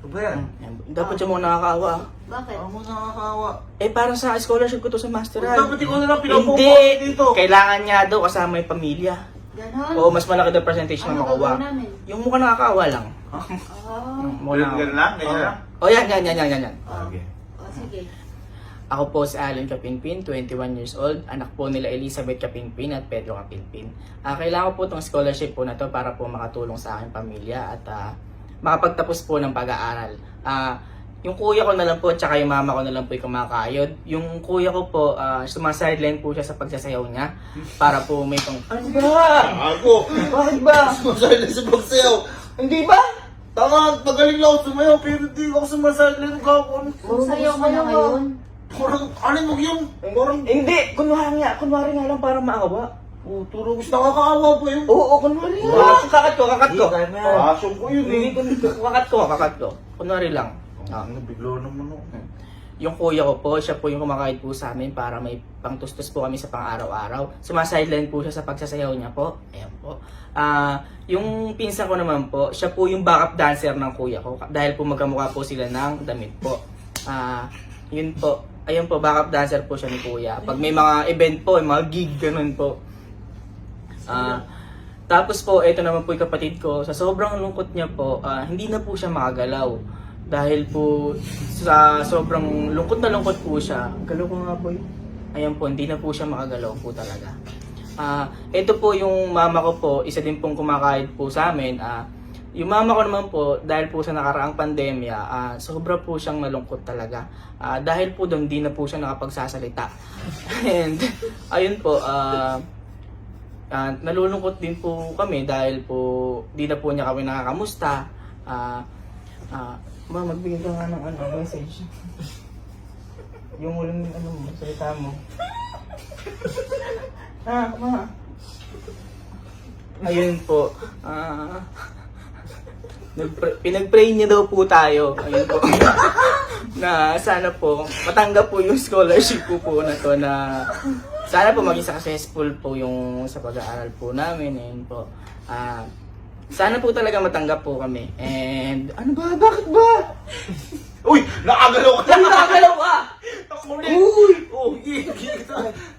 Ano ba yan? Dapat siya mo nakakaawa. Bakit? Ako nakakawa. Eh, parang sa scholarship ko to sa masteral. Dapat ikaw na lang pinapupo Hindi! dito. Kailangan niya daw kasama yung pamilya. Ganon? Oo, mas malaki daw percentage na Ano makuha. gagawin namin? Yung mukha nakakaawa lang. Oh. Ganyan lang? Ganyan lang? Oh, yan. Okay. Oh, sige. Ako po si Allen Kapinpin, 21 years old, anak po nila Elizabeth Kapinpin at Pedro Kapinpin. Kailangan ko po itong scholarship po na to para po makatulong sa aking pamilya at makapagtapos po ng pag-aaral. Yung kuya ko na lang po at saka yung mama ko na lang po yung kumakayod. Yung kuya ko po, sumasideline po siya sa pagsasayaw niya para po may pang... Ano ba? Ako! Bakit ba? Sumasayaw sa pagsayaw. Hindi ba? Tama, magaling lang ako sumayaw pero hindi ako sumasayaw ng kapon. Sayaw ka na ngayon. Parang, ano mo yun? Parang, Hindi, kunwari nga lang para maawa. turo gusto nakakaawa po yun. Oo, kunwari nga. Kakat ko. Passion ko yun Hindi, kakat ko. Kunwari lang. Ano, biglo naman ako. Yung kuya ko po, siya po yung kumakahit po sa amin para may pangtustos po kami sa pang-araw-araw. Sumasideline po siya sa pagsasayaw niya po. Ayan po. Yung pinsan ko naman po, siya po yung backup dancer ng kuya ko. Dahil po magkamukha po sila ng damit po. Yun po. Ayun po, backup dancer po siya ni kuya. Pag may mga event po, may mga gig, ganun po. Tapos po, ito naman po yung kapatid ko. Sa sobrang lungkot niya po, hindi na po siya makagalaw. Dahil po sa sobrang lungkot po siya. Galaw ko nga po. Ayan po, hindi na po siya makagalaw po talaga. Ito po yung mama ko po, isa din pong kumakahit po sa amin. Yung mama ko naman po, dahil po sa nakaraang pandemya, sobra po siyang malungkot talaga. Dahil po doon, di na po siya nakapagsasalita. And ayun po, nalulungkot din po kami dahil po di na po niya kami nakakamusta. Magbigay ka nga ng message. Yung uling salita mo. Ayun po. Pinag-pray niya daw po tayo. Ayun po. Na sana po matanggap po yung scholarship po na to, na sana po maging successful po yung sa pag-aaral po namin. Ayun po. Sana po talaga matanggap po kami. And ano ba? Bakit ba? Uy! Nakagalaw ka! Nakakalaw ka! Uy!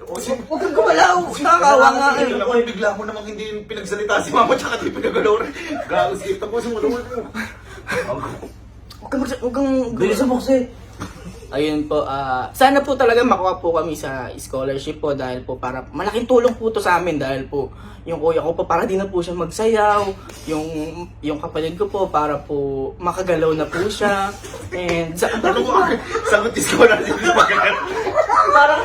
Huwag kang gumalaw! Nakakawa nga eh. Alam mo, bigla mo namang hindi pinagsalita si mama tsaka di pinagalaw rin. Gago, skip. Tapos mo naman. Huwag kang bilis mo kasi. Ayun po, sana po talaga makuha po kami sa scholarship po dahil po para malaking tulong po to sa amin dahil po yung kuya ko po para di na po siya magsayaw, yung kapatid ko po para po makagalaw na po siya. And Ano mo? Sagot is ko na din. parang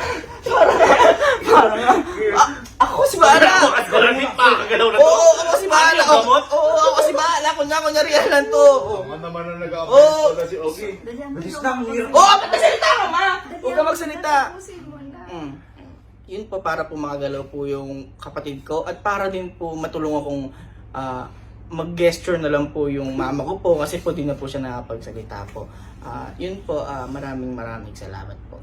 ako si Bahala. Ako na din pa. Kagalaw na to. Oo, ako si Bahala. Ano, gamot? Oo, ako si Bahala. Kunya lang to. Tama naman na Oo. nag-upload na si Ogie. Bilis na, ang hirap. Oo, magsalita ka, ma! Huwag ka magsalita. Tapusin mo na. Yun po para po makagalaw po yung kapatid ko at para din po matulungan akong mag-gesture na lang po yung mama ko po kasi po di na po siya nakapagsalita po. Yun po, maraming salamat po.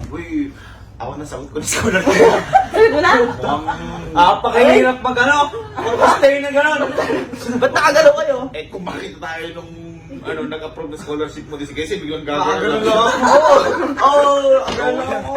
Uy, ako nasagot ko na sa una. Ano na? Pakahirap mag-ano. Stay na gano'n. Ba't nakagalaw kayo? Eh kung makita tayo nung nag-approve na scholarship mo din si Casey, biglang Nakagalaw gagawin lang. Oo, agalaw ako.